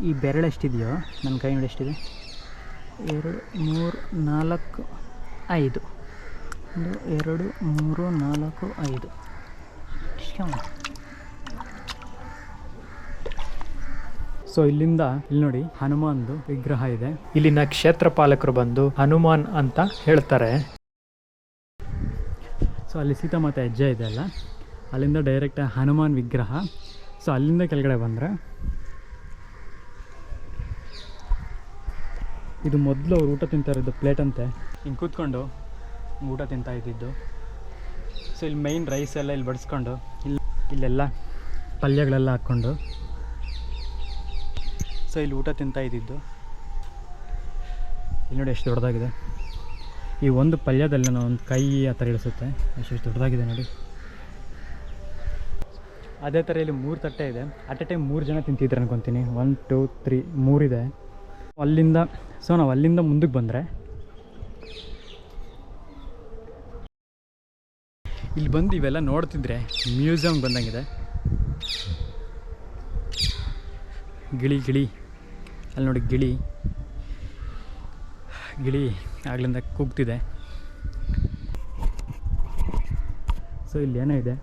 ಈ ಬೆರಳು ಎಷ್ಟಿದೆಯೋ ನನ್ನ ಕೈ ನೋಡಿ ಎಷ್ಟಿದೆ. 2 3 4 5 1 2 3 4 5. ಸೊ ಇಲ್ಲಿಂದ ಇಲ್ಲಿ ನೋಡಿ ಹನುಮಾನ್ದು ವಿಗ್ರಹ ಇದೆ. ಇಲ್ಲಿನ ಕ್ಷೇತ್ರ ಪಾಲಕರು ಬಂದು ಹನುಮಾನ್ ಅಂತ ಹೇಳ್ತಾರೆ. ಸೊ ಅಲ್ಲಿ ಸೀತಾಮಾತೆ ಹೆಜ್ಜೆ ಇದೆ ಅಲ್ಲ, ಅಲ್ಲಿಂದ ಡೈರೆಕ್ಟ್ ಹನುಮಾನ್ ವಿಗ್ರಹ. ಸೊ ಅಲ್ಲಿಂದ ಕೆಳಗಡೆ ಬಂದರೆ ಇದು ಮೊದಲು ಅವ್ರು ಊಟ ತಿಂತಾ ಇರೋದು ಪ್ಲೇಟ್ ಅಂತೆ, ಹಿಂಗೆ ಕೂತ್ಕೊಂಡು ಊಟ ತಿಂತಾ ಇದ್ದಿದ್ದು. ಸೊ ಇಲ್ಲಿ ಮೈನ್ ರೈಸ್ ಎಲ್ಲ ಇಲ್ಲಿ ಬಡಿಸ್ಕೊಂಡು ಇಲ್ಲೆಲ್ಲ ಪಲ್ಯಗಳೆಲ್ಲ ಹಾಕ್ಕೊಂಡು ಸೊ ಇಲ್ಲಿ ಊಟ ತಿಂತಾ ಇದ್ದಿದ್ದು. ಇಲ್ಲಿ ನೋಡಿ ಎಷ್ಟು ದೊಡ್ಡದಾಗಿದೆ. ಈ ಒಂದು ಪಲ್ಯದಲ್ಲಿ ನಾನು ಒಂದು ಕೈ ಆ ಥರ ಇಳಿಸುತ್ತೆ, ಎಷ್ಟು ದೊಡ್ಡದಾಗಿದೆ ನೋಡಿ. ಅದೇ ಥರ ಇಲ್ಲಿ 3 ತಟ್ಟೆ ಇದೆ. ಅಟ್ ಎ ಟೈಮ್ 3 ಜನ ತಿಂತಿದ್ರು ಅನ್ಕೊತೀನಿ. 1 2 3 3 ಇದೆ ಅಲ್ಲಿಂದ. ಸೊ ನಾವು ಅಲ್ಲಿಂದ ಮುಂದಕ್ಕೆ ಬಂದರೆ ಇಲ್ಲಿ ಬಂದು ಇವೆಲ್ಲ ನೋಡ್ತಿದ್ರೆ ಮ್ಯೂಸಿಯಮ್ ಬಂದಂಗಿದೆ. ಗಿಳಿ ಅಲ್ಲಿ ನೋಡಿ, ಗಿಳಿ ಆಗ್ಲಿಂದ ಕೂಗ್ತಿದೆ. ಸೊ ಇಲ್ಲಿ ಏನೋ ಇದೆ,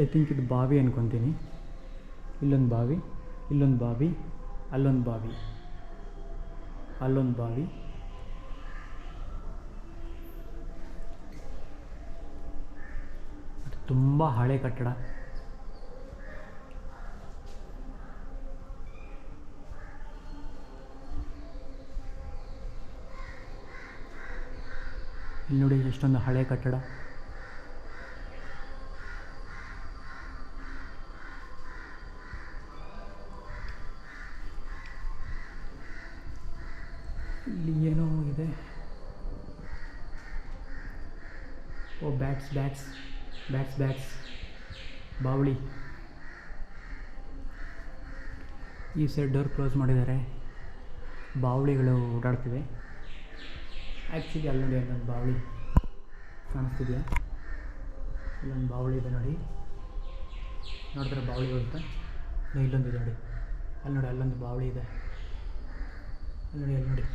ಐ ಥಿಂಕ್ ಇದು ಬಾವಿ ಅನ್ಕೊತೀನಿ. ಇಲ್ಲೊಂದು ಬಾವಿ, ಇಲ್ಲೊಂದು ಬಾವಿ, ಅಲ್ಲೊಂದು ಬಾವಿ, ಅಲ್ಲೊಂದು ಬಾವಿ. ತುಂಬ ಹಳೆ ಕಟ್ಟಡ. ಇಲ್ಲಿ ನೋಡಿ ಎಷ್ಟೊಂದು ಹಳೆ ಕಟ್ಟಡ. ಇಲ್ಲಿ ಏನೋ ಇದೆ. ಓ ಬ್ಯಾಟ್ಸ್ ಬಾವಳಿ. ಈ ಸೈಡ್ ಡೋರ್ ಕ್ಲೋಸ್ ಮಾಡಿದ್ದಾರೆ. ಬಾವಳಿಗಳು ಓಡಾಡ್ತಿವೆ. ಆ್ಯಕ್ಚುಲಿ ಅಲ್ಲಿ ನೋಡಿ ಅಲ್ಲೊಂದು ಬಾವಳಿ ಕಾಣಿಸ್ತಿದೆಯಾ? ಇಲ್ಲೊಂದು ಬಾವಳಿ ಇದೆ ನೋಡಿ, ನೋಡಿದ್ರೆ ಬಾವಳಿಗಳು ಅಂತ. ಇಲ್ಲೊಂದಿದೆ ನೋಡಿ, ಅಲ್ಲಿ ನೋಡಿ ಅಲ್ಲೊಂದು ಬಾವಳಿ ಇದೆ. ಅಲ್ಲಿ ನೋಡಿ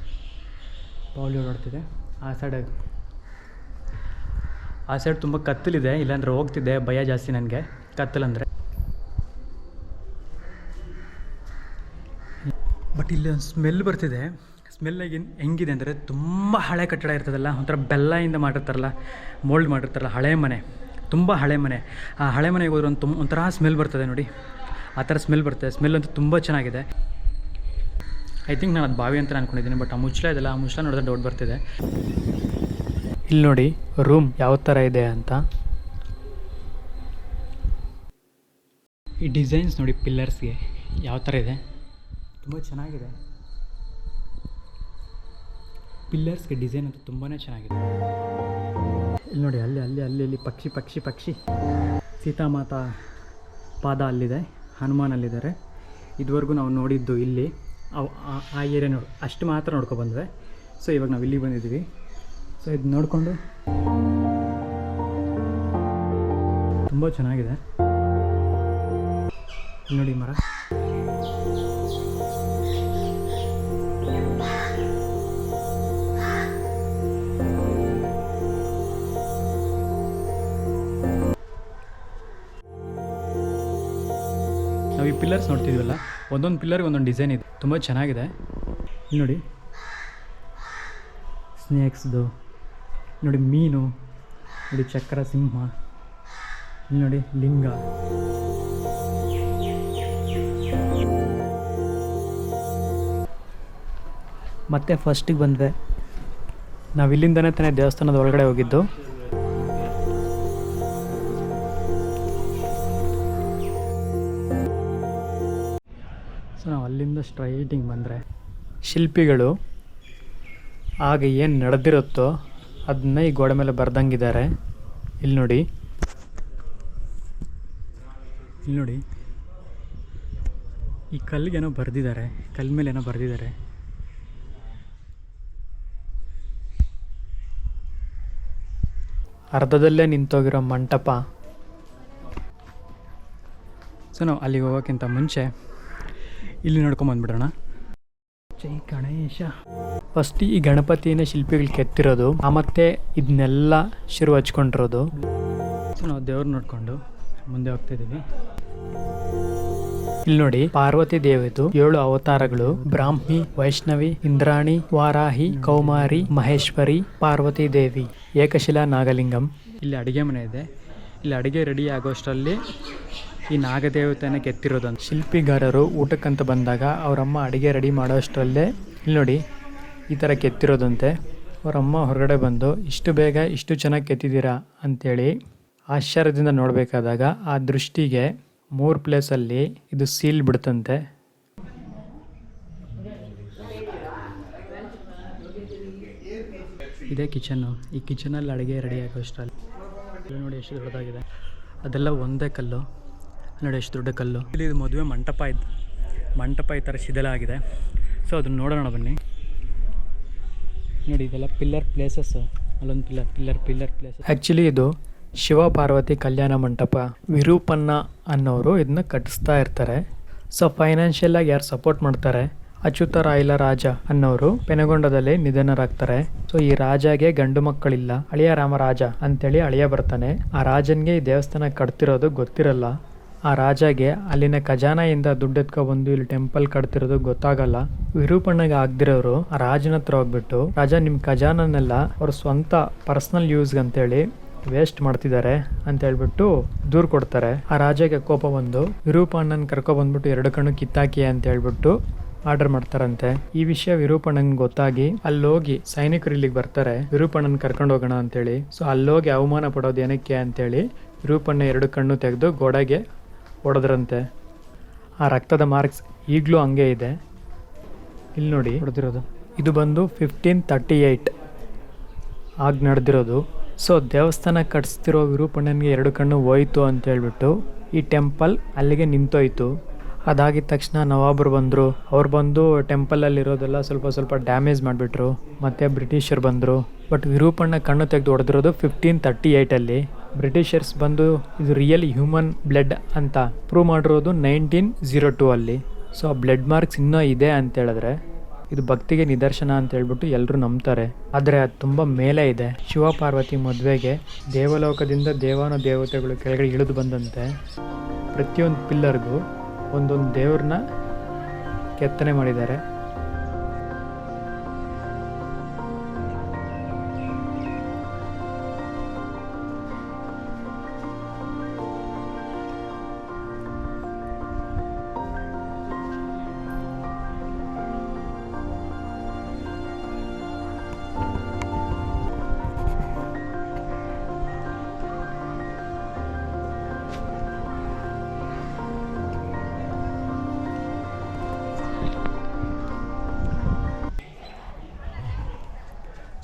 ಬಾವಳಿ ಓಡಾಡ್ತಿದೆ. ಆ ಸೈಡ್ ತುಂಬ ಕತ್ತಲಿದೆ, ಇಲ್ಲಾಂದರೆ ಹೋಗ್ತಿದ್ದೆ. ಭಯ ಜಾಸ್ತಿ ನನಗೆ ಕತ್ತಲಂದರೆ. ಬಟ್ ಇಲ್ಲಿ ಒಂದು ಸ್ಮೆಲ್ ಬರ್ತಿದೆ. ಸ್ಮೆಲ್ಲಾಗಿ ಹೆಂಗಿದೆ ಅಂದರೆ, ತುಂಬ ಹಳೆ ಕಟ್ಟಡ ಇರ್ತದಲ್ಲ, ಒಂಥರ ಬೆಲ್ಲದಿಂದ ಮಾಡಿರ್ತಾರಲ್ಲ, ಮೋಲ್ಡ್ ಮಾಡಿರ್ತಾರಲ್ಲ, ಹಳೆ ಮನೆ, ತುಂಬ ಹಳೆ ಮನೆ. ಆ ಹಳೆ ಮನೆಗೆ ಹೋದ್ರೆ ಒಂಥರ ಸ್ಮೆಲ್ ಬರ್ತದೆ ನೋಡಿ, ಆ ಥರ ಸ್ಮೆಲ್ ಬರ್ತದೆ. ಸ್ಮೆಲ್ ಅಂತೂ ತುಂಬ ಚೆನ್ನಾಗಿದೆ. ಐ ಥಿಂಕ್ ನಾನು ಅದು ಬಾವಿ ಅಂತ ಅಂದ್ಕೊಂಡಿದ್ದೀನಿ. ಬಟ್ ಆ ಮುಚ್ಚಳ ಇದೆಲ್ಲ, ಆ ಮುಚ್ಚಳ ನೋಡಿದ್ರೆ ಡೌಟ್ ಬರ್ತಿದೆ. ಇಲ್ಲಿ ನೋಡಿ ರೂಮ್ ಯಾವ ಥರ ಇದೆ ಅಂತ. ಈ ಡಿಸೈನ್ಸ್ ನೋಡಿ ಪಿಲ್ಲರ್ಸ್ಗೆ ಯಾವ ಥರ ಇದೆ, ತುಂಬ ಚೆನ್ನಾಗಿದೆ. ಪಿಲ್ಲರ್ಸ್ಗೆ ಡಿಸೈನ್ ಅಂತೂ ತುಂಬಾ ಚೆನ್ನಾಗಿದೆ. ಇಲ್ಲಿ ನೋಡಿ ಅಲ್ಲಿ ಪಕ್ಷಿ ಸೀತಾಮಾತಾ ಪಾದ ಅಲ್ಲಿದೆ, ಹನುಮಾನ್ ಅಲ್ಲಿದ್ದಾರೆ. ಇದುವರೆಗೂ ನಾವು ನೋಡಿದ್ದು ಇಲ್ಲಿ ಆ ಏರಿಯಾ ಅಷ್ಟು ಮಾತ್ರ ನೋಡ್ಕೊಬಂದ್ವಿ. ಸೊ ಇವಾಗ ನಾವು ಇಲ್ಲಿಗೆ ಬಂದಿದ್ದೀವಿ. ಸೊ ಇದು ನೋಡಿಕೊಂಡು ತುಂಬ ಚೆನ್ನಾಗಿದೆ. ಇಲ್ಲಿ ನೋಡಿ ಮರ. ನಾವು ಈ ಪಿಲ್ಲರ್ಸ್ ನೋಡ್ತಿದ್ವಲ್ಲ, ಒಂದೊಂದು ಪಿಲ್ಲರ್ಗೆ ಒಂದೊಂದು ಡಿಸೈನ್ ಇದೆ, ತುಂಬ ಚೆನ್ನಾಗಿದೆ. ಇಲ್ಲಿ ನೋಡಿ ಸ್ನೇಕ್ಸ್ದು, ನೋಡಿ ಮೀನು, ನೋಡಿ ಚಕ್ರ ಸಿಂಹ, ಇಲ್ಲಿ ನೋಡಿ ಲಿಂಗ. ಮತ್ತೆ ಫಸ್ಟಿಗೆ ಬಂದ್ವಿ. ನಾವು ಇಲ್ಲಿಂದನೇ ತಾನೇ ದೇವಸ್ಥಾನದ ಒಳಗಡೆ ಹೋಗಿದ್ದು. ಸೊ ನಾವು ಅಲ್ಲಿಂದ ಸ್ಟ್ರೈಟಿಂಗ್ ಬಂದರೆ ಶಿಲ್ಪಿಗಳು ಆಗ ಏನು ನಡೆದಿರುತ್ತೋ ಅದನ್ನ ಈ ಗೋಡೆ ಮೇಲೆ ಬರ್ದಂಗಿದ್ದಾರೆ. ಇಲ್ಲಿ ನೋಡಿ ಈ ಕಲ್ಲಿಗೇನೋ ಬರೆದಿದ್ದಾರೆ, ಕಲ್ಲ ಮೇಲೆ ಏನೋ ಬರೆದಿದ್ದಾರೆ. ಅರ್ಧದಲ್ಲೇ ನಿಂತೋಗಿರೋ ಮಂಟಪ. ಸೊ ನಾವು ಅಲ್ಲಿಗೆ ಹೋಗೋಕ್ಕಿಂತ ಮುಂಚೆ ಇಲ್ಲಿ ನೋಡ್ಕೊಂಬಂದ್ಬಿಡೋಣ. ಜೈ ಗಣೇಶ. ಫಸ್ಟ್ ಈ ಗಣಪತಿಯನ್ನೇ ಶಿಲ್ಪಿಗಳು ಕೆತ್ತಿರೋದು, ಮತ್ತೆ ಇದನ್ನೆಲ್ಲ ಶಿರು ಹಚ್ಕೊಂಡಿರೋದು. ಸೊ ನಾವು ದೇವ್ರು ನೋಡಿಕೊಂಡು ಮುಂದೆ ಹೋಗ್ತಿದ್ದೀವಿ. ಇಲ್ಲಿ ನೋಡಿ ಪಾರ್ವತಿ ದೇವಿದು 7 ಅವತಾರಗಳು: ಬ್ರಾಹ್ಮಿ, ವೈಷ್ಣವಿ, ಇಂದ್ರಾಣಿ, ವಾರಾಹಿ, ಕೌಮಾರಿ, ಮಹೇಶ್ವರಿ, ಪಾರ್ವತಿ ದೇವಿ, ಏಕಶಿಲಾ ನಾಗಲಿಂಗಂ. ಇಲ್ಲಿ ಅಡುಗೆ ಮನೆ ಇದೆ. ಇಲ್ಲಿ ಅಡುಗೆ ರೆಡಿ ಆಗೋಷ್ಟರಲ್ಲಿ ಈ ನಾಗದೇವತೆನ ಕೆತ್ತಿರೋದಂತ. ಶಿಲ್ಪಿಗಾರರು ಊಟಕ್ಕಂತ ಬಂದಾಗ ಅವರಮ್ಮ ಅಡುಗೆ ರೆಡಿ ಮಾಡೋ ಅಷ್ಟರಲ್ಲೇ ಇಲ್ಲಿ ನೋಡಿ ಈ ಥರ ಕೆತ್ತಿರೋದಂತೆ. ಅವರಮ್ಮ ಹೊರಗಡೆ ಬಂದು ಇಷ್ಟು ಬೇಗ ಇಷ್ಟು ಚೆನ್ನಾಗಿ ಕೆತ್ತಿದ್ದೀರಾ ಅಂಥೇಳಿ ಆಶ್ಚರ್ಯದಿಂದ ನೋಡಬೇಕಾದಾಗ ಆ ದೃಷ್ಟಿಗೆ 3 ಪ್ಲೇಸಲ್ಲಿ ಇದು ಸೀಲ್ ಬಿಡುತ್ತಂತೆ. ಇದೇ ಕಿಚನ್ನು. ಈ ಕಿಚನಲ್ಲಿ ಅಡುಗೆ ರೆಡಿ ಆಗೋ ಅಷ್ಟರಲ್ಲಿ ನೋಡಿ ಎಷ್ಟು ದೊಡ್ಡದಾಗಿದೆ. ಅದೆಲ್ಲ ಒಂದೇ ಕಲ್ಲು, ನೋಡಿ ಎಷ್ಟು ದೊಡ್ಡ ಕಲ್ಲು. ಇಲ್ಲಿ ಇದು ಮದುವೆ ಮಂಟಪ ಈ ಥರ ಶಿಥಿಲ ಆಗಿದೆ. ಸೊ ಅದನ್ನು ನೋಡೋಣ ಬನ್ನಿ. ನೋಡಿ ಇದೆಲ್ಲ ಪಿಲ್ಲರ್ ಪ್ಲೇಸಸ್, ಅಲ್ಲೊಂದು ಪಿಲ್ಲರ್ ಪ್ಲೇಸಸ್. ಆ್ಯಕ್ಚುಲಿ ಇದು ಶಿವ ಪಾರ್ವತಿ ಕಲ್ಯಾಣ ಮಂಟಪ. ವಿರೂಪಣ್ಣ ಅನ್ನೋರು ಇದನ್ನ ಕಟ್ಟಿಸ್ತಾ ಇರ್ತಾರೆ. ಸೊ ಫೈನಾನ್ಷಿಯಲಾಗಿ ಯಾರು ಸಪೋರ್ಟ್ ಮಾಡ್ತಾರೆ, ಅಚ್ಯುತರಾಯಲ ರಾಜ ಅನ್ನೋರು ಪೆನಗೊಂಡದಲ್ಲಿ ನಿಧನರಾಗ್ತಾರೆ. ಸೊ ಈ ರಾಜಗೆ ಗಂಡು ಮಕ್ಕಳಿಲ್ಲ, ಅಳಿಯ ರಾಮರಾಜ ಅಂತೇಳಿ ಅಳಿಯ ಬರ್ತಾನೆ. ಆ ರಾಜನ್ಗೆ ಈ ದೇವಸ್ಥಾನ ಕಟ್ತಿರೋದು ಗೊತ್ತಿರಲ್ಲ. ಆ ರಾಜಗೆ ಅಲ್ಲಿನ ಖಜಾನೆಯಿಂದ ದುಡ್ಡು ಎತ್ಕೊಬಂದು ಇಲ್ಲಿ ಟೆಂಪಲ್ ಕಟ್ತಿರೋದು ಗೊತ್ತಾಗಲ್ಲ. ವಿರೂಪಣ್ಣಗೆ ಆಗದಿರೋರು ಆ ರಾಜನ ಹತ್ರ ಹೋಗ್ಬಿಟ್ಟು, ರಾಜ ನಿಮ್ಮ ಖಜಾನನ್ನೆಲ್ಲ ಅವ್ರ ಸ್ವಂತ ಪರ್ಸನಲ್ ಯೂಸ್ಗೆ ಅಂತೇಳಿ ವೇಸ್ಟ್ ಮಾಡ್ತಿದ್ದಾರೆ ಅಂತ ಹೇಳ್ಬಿಟ್ಟು ದೂರು ಕೊಡ್ತಾರೆ. ಆ ರಾಜಗೆ ಕೋಪ ಬಂದು ವಿರೂಪಣ್ಣನ ಕರ್ಕೊಬಂದ್ಬಿಟ್ಟು 2 ಕಣ್ಣು ಕಿತ್ತಾಕಿ ಅಂತ ಹೇಳ್ಬಿಟ್ಟು ಆರ್ಡರ್ ಮಾಡ್ತಾರಂತೆ. ಈ ವಿಷಯ ವಿರೂಪಣ್ಣನ್ ಗೊತ್ತಾಗಿ ಅಲ್ಲೋಗಿ ಸೈನಿಕರು ಇಲ್ಲಿಗೆ ಬರ್ತಾರೆ, ವಿರೂಪಣ್ಣನ ಕರ್ಕೊಂಡು ಹೋಗೋಣ ಅಂತೇಳಿ. ಸೊ ಅಲ್ಲೋಗಿ ಅವಮಾನ ಪಡೋದು ಏನಕ್ಕೆ ಅಂತೇಳಿ ವಿರೂಪಣ್ಣ 2 ಕಣ್ಣು ತೆಗೆದು ಗೋಡೆಗೆ ಹೊಡೆದ್ರಂತೆ. ಆ ರಕ್ತದ ಮಾರ್ಕ್ಸ್ ಈಗಲೂ ಹಂಗೆ ಇದೆ. ಇಲ್ಲಿ ನೋಡಿ ಹೊಡೆದಿರೋದು. ಇದು ಬಂದು 1538 ಆಗ ನಡೆದಿರೋದು. ಸೊ ದೇವಸ್ಥಾನ ಕಟ್ಸ್ತಿರೋ ವಿರೂಪಣ್ಣನಿಗೆ 2 ಕಣ್ಣು ಹೋಯ್ತು ಅಂತ ಹೇಳ್ಬಿಟ್ಟು ಈ ಟೆಂಪಲ್ ಅಲ್ಲಿಗೆ ನಿಂತೋಯ್ತು. ಅದಾಗಿದ ತಕ್ಷಣ ನವಾಬರು ಬಂದರು. ಅವ್ರು ಬಂದು ಟೆಂಪಲಲ್ಲಿರೋದೆಲ್ಲ ಸ್ವಲ್ಪ ಡ್ಯಾಮೇಜ್ ಮಾಡಿಬಿಟ್ರು. ಮತ್ತು ಬ್ರಿಟಿಷರು ಬಂದರು. ಬಟ್ ವಿರೂಪಣ್ಣ ಕಣ್ಣು ತೆಗೆದು ಹೊಡೆದಿರೋದು 1538ಅಲ್ಲಿ. ಬ್ರಿಟಿಷರ್ಸ್ ಬಂದು ಇದು ರಿಯಲ್ ಹ್ಯೂಮನ್ ಬ್ಲಡ್ ಅಂತ ಪ್ರೂವ್ ಮಾಡಿರೋದು 1902 ಅಲ್ಲಿ. ಸೊ ಆ ಬ್ಲಡ್ ಮಾರ್ಕ್ಸ್ ಇನ್ನೂ ಇದೆ ಅಂತ ಹೇಳಿದ್ರೆ ಇದು ಭಕ್ತಿಗೆ ನಿದರ್ಶನ ಅಂತ ಹೇಳ್ಬಿಟ್ಟು ಎಲ್ಲರೂ ನಂಬ್ತಾರೆ. ಆದರೆ ಅದು ತುಂಬ ಮೇಲೆ ಇದೆ. ಶಿವ ಪಾರ್ವತಿ ಮದುವೆಗೆ ದೇವಲೋಕದಿಂದ ದೇವಾನು ದೇವತೆಗಳು ಕೆಳಗಡೆ ಇಳಿದು ಬಂದಂತೆ ಪ್ರತಿಯೊಂದು ಪಿಲ್ಲರ್ಗೂ ಒಂದೊಂದು ದೇವ್ರನ್ನ ಕೆತ್ತನೆ ಮಾಡಿದ್ದಾರೆ.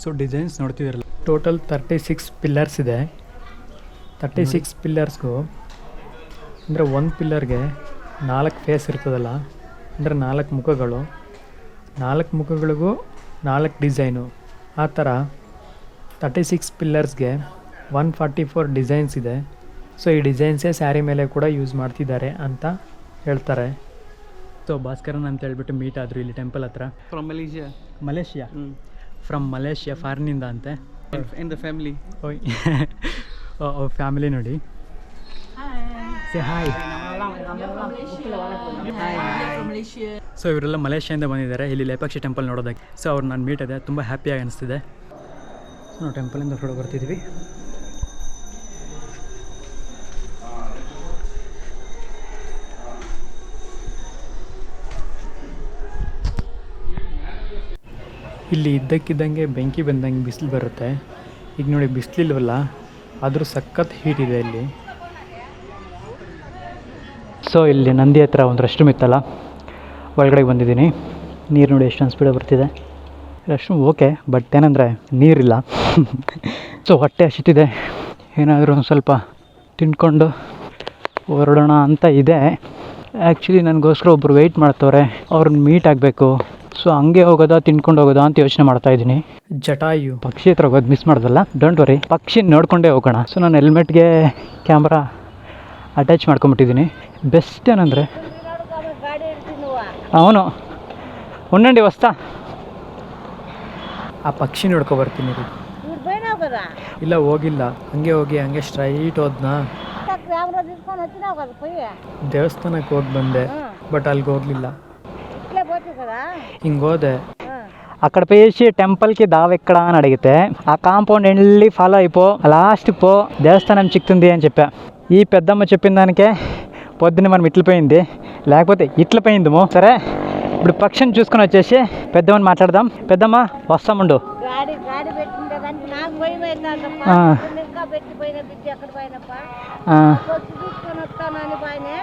ಸೊ ಡಿಸೈನ್ಸ್ ನೋಡ್ತಿದ್ದೀರಲ್ಲ, ಟೋಟಲ್ 36 ಪಿಲ್ಲರ್ಸ್ ಇದೆ. 36 ಪಿಲ್ಲರ್ಸ್ಗೂ ಅಂದರೆ ಒಂದು ಪಿಲ್ಲರ್ಗೆ 4 ಫೇಸ್ ಇರ್ತದಲ್ಲ, ಅಂದರೆ 4 ಮುಖಗಳು. 4 ಮುಖಗಳಿಗೂ 4 ಡಿಸೈನು. ಆ ಥರ 36 ಪಿಲ್ಲರ್ಸ್ಗೆ 144 ಡಿಸೈನ್ಸ್ ಇದೆ. ಸೊ ಈ ಡಿಸೈನ್ಸೇ ಸ್ಯಾರಿ ಮೇಲೆ ಕೂಡ ಯೂಸ್ ಮಾಡ್ತಿದ್ದಾರೆ ಅಂತ ಹೇಳ್ತಾರೆ. ಸೊ ಭಾಸ್ಕರನ್ ಅಂತ ಹೇಳ್ಬಿಟ್ಟು ಮೀಟ್ ಆದರು ಇಲ್ಲಿ ಟೆಂಪಲ್ ಹತ್ರ. From Malaysia. Malaysia. From Malaysia, ಫಾರಿನಿಂದ ಅಂತೆ. In the family. ಅವ್ರ ಫ್ಯಾಮಿಲಿ ನೋಡಿ. Say hi. ಸೊ ಇವರೆಲ್ಲ ಮಲೇಷಿಯಿಂದ ಬಂದಿದ್ದಾರೆ ಇಲ್ಲಿ ಲೇಪಾಕ್ಷಿ ಟೆಂಪಲ್ ನೋಡೋದಕ್ಕೆ. ಸೊ ಅವ್ರು ನಾನು ಮೀಟ್ ಇದೆ, ತುಂಬ ಹ್ಯಾಪಿಯಾಗಿ ಅನಿಸ್ತಿದೆ. ಸೊ ನಾವು ಟೆಂಪಲಿಂದ ಹೊರಗೆ ಬರ್ತಿದ್ವಿ. ಇಲ್ಲಿ ಇದ್ದಕ್ಕಿದ್ದಂಗೆ ಬೆಂಕಿ ಬಂದಂಗೆ ಬಿಸಿಲು ಬರುತ್ತೆ. ಈಗ ನೋಡಿ ಬಿಸಿಲಿಲ್ವಲ್ಲ, ಆದರೂ ಸಖತ್ ಹೀಟ್ ಇದೆ ಇಲ್ಲಿ. ಸೊ ಇಲ್ಲಿ ನಂದಿ ಹತ್ರ ಒಂದು ರೆಸ್ಟ್ ರೂಮ್ ಇತ್ತಲ್ಲ, ಒಳಗಡೆ ಬಂದಿದ್ದೀನಿ. ನೀರು ನೋಡಿ ಎಷ್ಟೊಂದು ಸ್ಪೀಡಾಗಿ ಬರ್ತಿದೆ. ರೆಸ್ಟ್ ರೂಮ್ ಓಕೆ, ಬಟ್ ಏನಂದರೆ ನೀರಿಲ್ಲ. ಸೊ ಹೊಟ್ಟೆ ಹಸಿತಿದೆ, ಏನಾದರೂ ಒಂದು ಸ್ವಲ್ಪ ತಿನ್ಕೊಂಡು ಹೊರಡೋಣ ಅಂತ ಇದೆ. ಆ್ಯಕ್ಚುಲಿ ನನಗೋಸ್ಕರ ಒಬ್ಬರು ವೆಯ್ಟ್ ಮಾಡ್ತವ್ರೆ, ಅವ್ರನ್ನ ಮೀಟ್ ಆಗಬೇಕು. ಸೊ ಹಂಗೆ ಹೋಗೋದಾ ತಿನ್ಕೊಂಡು ಹೋಗೋದಾ ಅಂತ ಯೋಚನೆ ಮಾಡ್ತಾ ಇದ್ದೀನಿ. ಜಟಾಯು ಪಕ್ಷಿ ಹತ್ರ ಹೋಗೋದು ಮಿಸ್ ಮಾಡೋದಲ್ಲ, ಡೋಂಟ್ ವರಿ, ಪಕ್ಷಿ ನೋಡ್ಕೊಂಡೇ ಹೋಗೋಣ. ಸೊ ನಾನು ಹೆಲ್ಮೆಟ್ಗೆ ಕ್ಯಾಮ್ರಾ ಅಟ್ಯಾಚ್ ಮಾಡ್ಕೊಂಬಿಟ್ಟಿದ್ದೀನಿ. ಬೆಸ್ಟ್ ಏನಂದರೆ ಅವನು ಉನ್ನಂಡಿ ವಸ್ತಾ ಆ ಪಕ್ಷಿ ನೋಡ್ಕೊಬರ್ತೀನಿ. ಇಲ್ಲ ಹೋಗಿಲ್ಲ, ಹಂಗೆ ಹೋಗಿ ಹಂಗೆ ಸ್ಟ್ರೈಟ್ ಹೋದ್ನಾ ದೇವಸ್ಥಾನಕ್ಕೆ ಹೋಗಿ ಬಂದೆ, ಬಟ್ ಅಲ್ಲಿಗೆ ಹೋಗಲಿಲ್ಲ. ಹಿಂಗೆ ಹೋದೆ, అక్కడ పోయేసి టెంపుల్కి దావ ఎక్కడ అని అడిగితే ఆ కాంపౌండ్ వెళ్ళి ఫాలో అయిపో, లాస్ట్ పో దేవస్థానం చిక్కుతుంది అని చెప్పా. ఈ పెద్దమ్మ చెప్పిన దానికే పొద్దున్న మనం ఇట్ల పోయింది, లేకపోతే ఇట్ల పోయిందము. సరే ఇప్పుడు పక్షిని చూసుకొని వచ్చేసి పెద్దమ్మని మాట్లాడదాం. పెద్దమ్మ వస్తాముండు. గాడి గాడి పెట్టిండే దానికి నాకు భయం అవుతుందప్ప. ఇంకా పెట్టిపోయిన బిడ్డ ఎక్కడ పోయినప్ప వచ్చి చూసుకొని వస్తానని పోయినే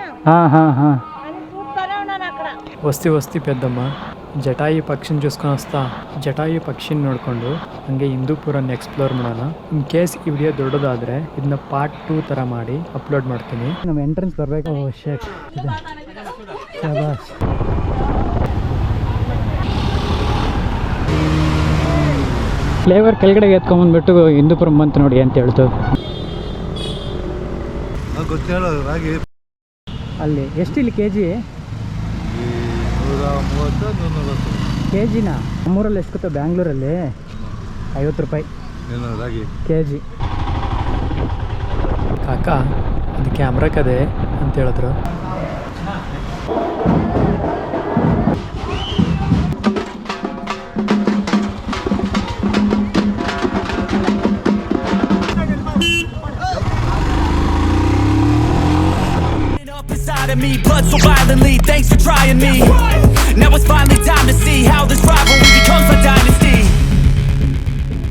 అని చూస్తానే ఉన్నాను అక్కడ. ವಸ್ತಿ ಪೆದ್ದಮ್ಮ ಜಟಾಯು ಪಕ್ಷಿನ ಚೂಸ್ಕೊಂಡು ವಸ್ತಾ ಜಟಾಯು ಪಕ್ಷಿನ ನೋಡ್ಕೊಂಡು ಹಂಗೆ ಹಿಂದೂಪುರನ್ನ ಎಕ್ಸ್ಪ್ಲೋರ್ ಮಾಡೋಣ. ಇನ್ ಕೇಸ್ ಈ ವಿಡಿಯೋ ದೊಡ್ಡದಾದರೆ ಇದನ್ನ ಪಾರ್ಟ್ 2 ಥರ ಮಾಡಿ ಅಪ್ಲೋಡ್ ಮಾಡ್ತೀನಿ. ನಮ್ಮ ಎಂಟ್ರೆನ್ಸ್ ಬರಬೇಕು. ಓ ಶೇಟ್ ಇದೆ, ಶಾಬಾಸ್. ಫ್ಲೇವರ್ ಕೆಳಗಡೆ ಎತ್ಕೊಂಡ್ಬಂದ್ಬಿಟ್ಟು ಹಿಂದೂಪುರಂ ಬಂತು ನೋಡಿ ಅಂತ ಹೇಳ್ತು. ಅಲ್ಲಿ ಎಷ್ಟು ಇಲ್ಲಿ ಕೆ ಜಿ? ಕೆ ಜಿನ ನಮ್ಮೂರಲ್ಲಿ ಎಷ್ಟು ಗೊತ್ತಾ? ಬ್ಯಾಂಗ್ಳೂರಲ್ಲಿ 50 ರೂಪಾಯಿ ಕೆ ಜಿ. ಕಾಕ ಅದು ಕ್ಯಾಮ್ರಾಕದೆ ಅಂತ ಹೇಳಿದ್ರು. Inside of me, blood so violently, thanks for trying me.